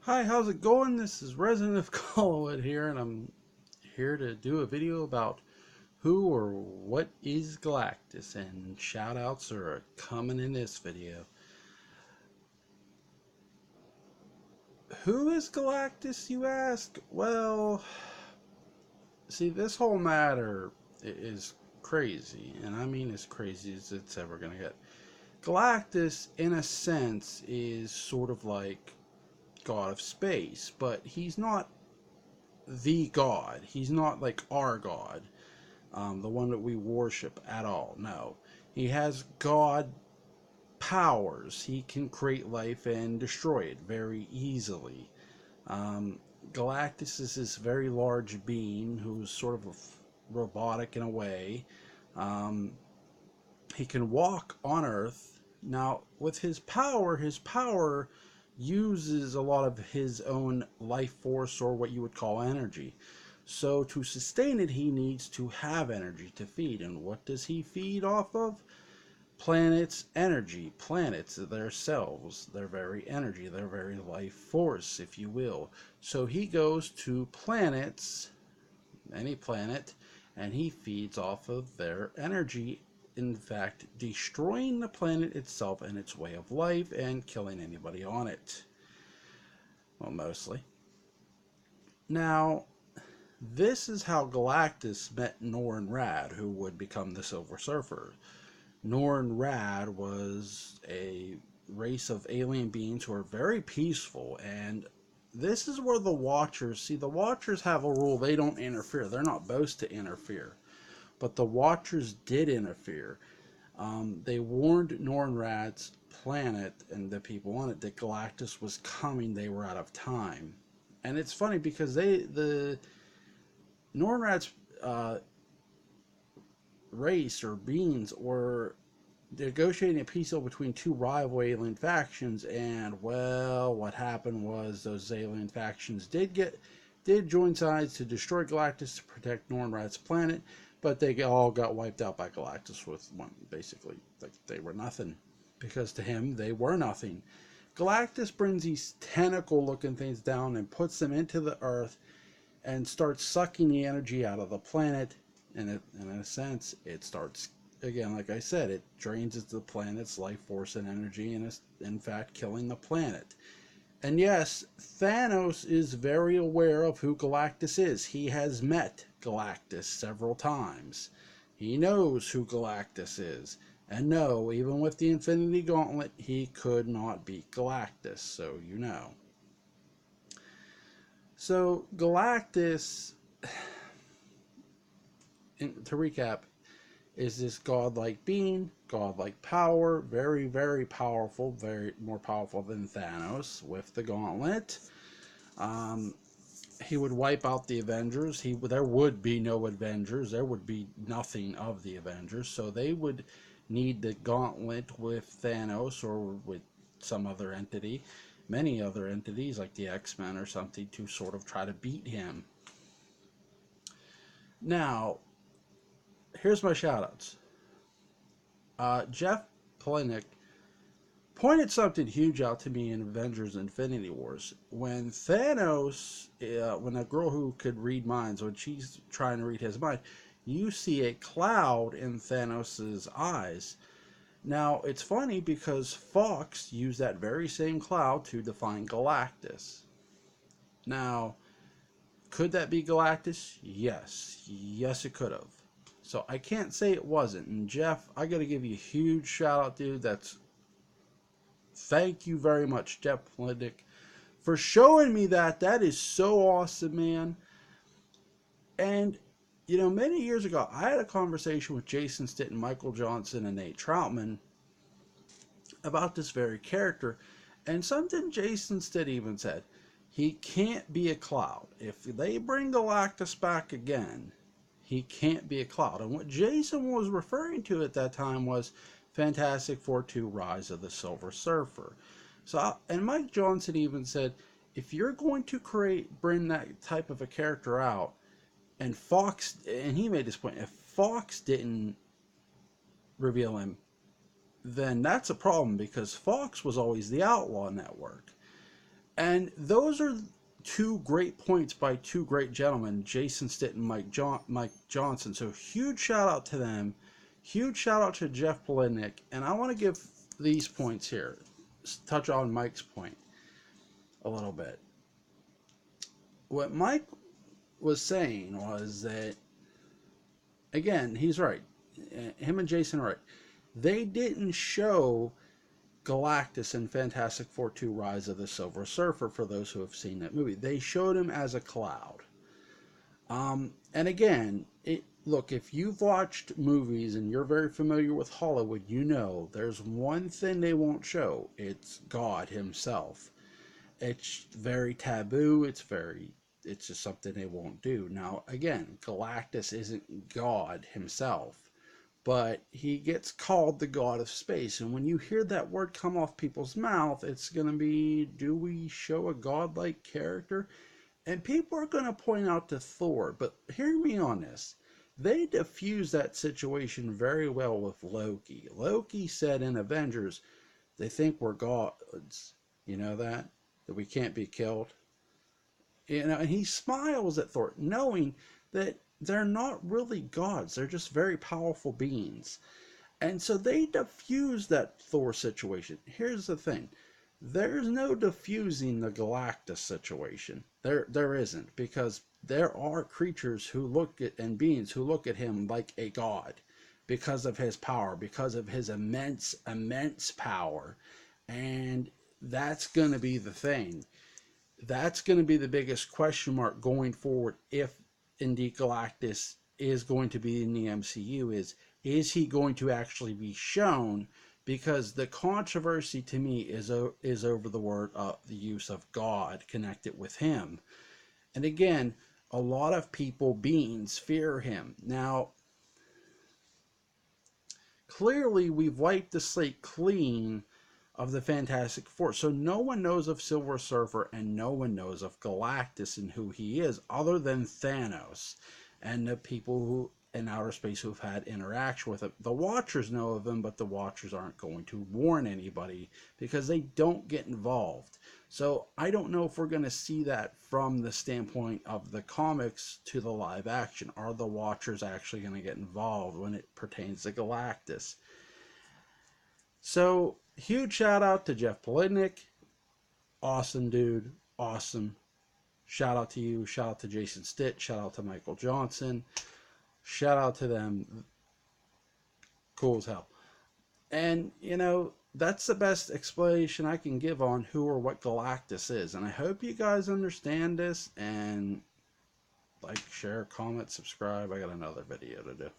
Hi, how's it going? This is Resident of Collinwood here, and I'm here to do a video about who or what is Galactus, and shoutouts are coming in this video. Who is Galactus, you ask? Well, see, this whole matter is crazy, and I mean as crazy as it's ever going to get. Galactus, in a sense, is sort of like God of space, but he's not the God. He's not like our God, the one that we worship at all. No. He has God powers. He can create life and destroy it very easily. Um, Galactus is this very large being who's sort of robotic in a way. Um, he can walk on Earth. Now, with his power uses a lot of his own life force, or what you would call energy. So to sustain it, he needs to have energy to feed. And what does he feed off of? Planets' energy. Planets themselves, their very energy, their very life force, if you will. So he goes to planets, any planet, and he feeds off of their energy, in fact destroying the planet itself and its way of life and killing anybody on it. Well, mostly. Now, this is how Galactus met Norrin Radd, who would become the Silver Surfer. Norrin Radd was a race of alien beings who are very peaceful, and this is where the Watchers, see, the Watchers have a rule: they don't interfere. They're not supposed to interfere. But the Watchers did interfere. They warned Norrin Radd's planet and the people on it that Galactus was coming. They were out of time. And it's funny because the Norrin Radd's race or beings were negotiating a peace deal between two rival alien factions, and well, what happened was those alien factions did join sides to destroy Galactus to protect Norrin Radd's planet, but they all got wiped out by Galactus with one, basically, like they were nothing, because to him they were nothing. Galactus brings these tentacle looking things down and puts them into the earth and starts sucking the energy out of the planet, and in a sense it starts, again, like I said, it drains the planet's life force and energy, and is in fact killing the planet. And yes, Thanos is very aware of who Galactus is. He has met Galactus several times. He knows who Galactus is. And no, even with the Infinity Gauntlet, he could not beat Galactus, so you know. So Galactus, to recap, is this godlike being, godlike power, very, very powerful, very more powerful than Thanos with the gauntlet. He would wipe out the Avengers. There would be no Avengers. There would be nothing of the Avengers. So they would need the gauntlet with Thanos or with some other entity, many other entities like the X-Men or something, to sort of try to beat him. Now, here's my shoutouts. Jeff Plinick pointed something huge out to me in Avengers Infinity Wars. When Thanos, when a girl who could read minds, when she's trying to read his mind, you see a cloud in Thanos' eyes. Now, it's funny because Fox used that very same cloud to define Galactus. Now, could that be Galactus? Yes. Yes, it could have. So I can't say it wasn't. And Jeff, I got to give you a huge shout out, dude. Thank you very much, Jeff Plinick, for showing me that. That is so awesome, man. And, you know, many years ago, I had a conversation with Jason Stitt, Michael Johnson, and Nate Troutman about this very character. And something Jason Stitt even said, he can't be a cloud. If they bring Galactus back again, he can't be a cloud. And what Jason was referring to at that time was Fantastic Four 2 Rise of the Silver Surfer. So, and Mike Johnson even said, if you're going to bring that type of a character out, and Fox, and he made this point, if Fox didn't reveal him, then that's a problem, because Fox was always the Outlaw Network. And those are two great points by two great gentlemen, Jason Stitt and Mike Johnson. So huge shout out to them. Huge shout out to Jeff Polidnik. And I want to give these points here. Touch on Mike's point a little bit. What Mike was saying was that, again, he's right. Him and Jason are right. They didn't show Galactus in Fantastic Four 2 Rise of the Silver Surfer for those who have seen that movie. They showed him as a cloud. And again, look, if you've watched movies and you're very familiar with Hollywood, you know there's one thing they won't show. It's God himself. It's very taboo. It's just something they won't do. Now, again, Galactus isn't God himself, but he gets called the god of space. And when you hear that word come off people's mouth, it's going to be, do we show a godlike character? And people are going to point out to Thor, but hear me on this. They diffused that situation very well with Loki. Loki said in Avengers, they think we're gods. You know that? That we can't be killed. You know, and he smiles at Thor, knowing that they're not really gods. They're just very powerful beings. And so they diffuse that Thor situation. Here's the thing. There's no diffusing the Galactus situation. There isn't, because there are creatures who look at, and beings who look at him like a god because of his power, because of his immense power. And that's going to be the thing. That's going to be the biggest question mark going forward if indeed Galactus is going to be in the MCU. Is he going to actually be shown? Because the controversy to me is over the use of God connected with him. And again, a lot of beings fear him. Now, clearly we've wiped the slate clean of the Fantastic Four. So no one knows of Silver Surfer and no one knows of Galactus and who he is other than Thanos and the people who in outer space who've had interaction with him. The Watchers know of him, but the Watchers aren't going to warn anybody because they don't get involved. So I don't know if we're going to see that from the standpoint of the comics to the live action. Are the Watchers actually going to get involved when it pertains to Galactus? So huge shout out to Jeff Polidnik. Awesome dude. Awesome. Shout out to you. Shout out to Jason Stitt. Shout out to Michael Johnson. Shout out to them. Cool as hell. And, you know, that's the best explanation I can give on who or what Galactus is. And I hope you guys understand this. And like, share, comment, subscribe. I got another video to do.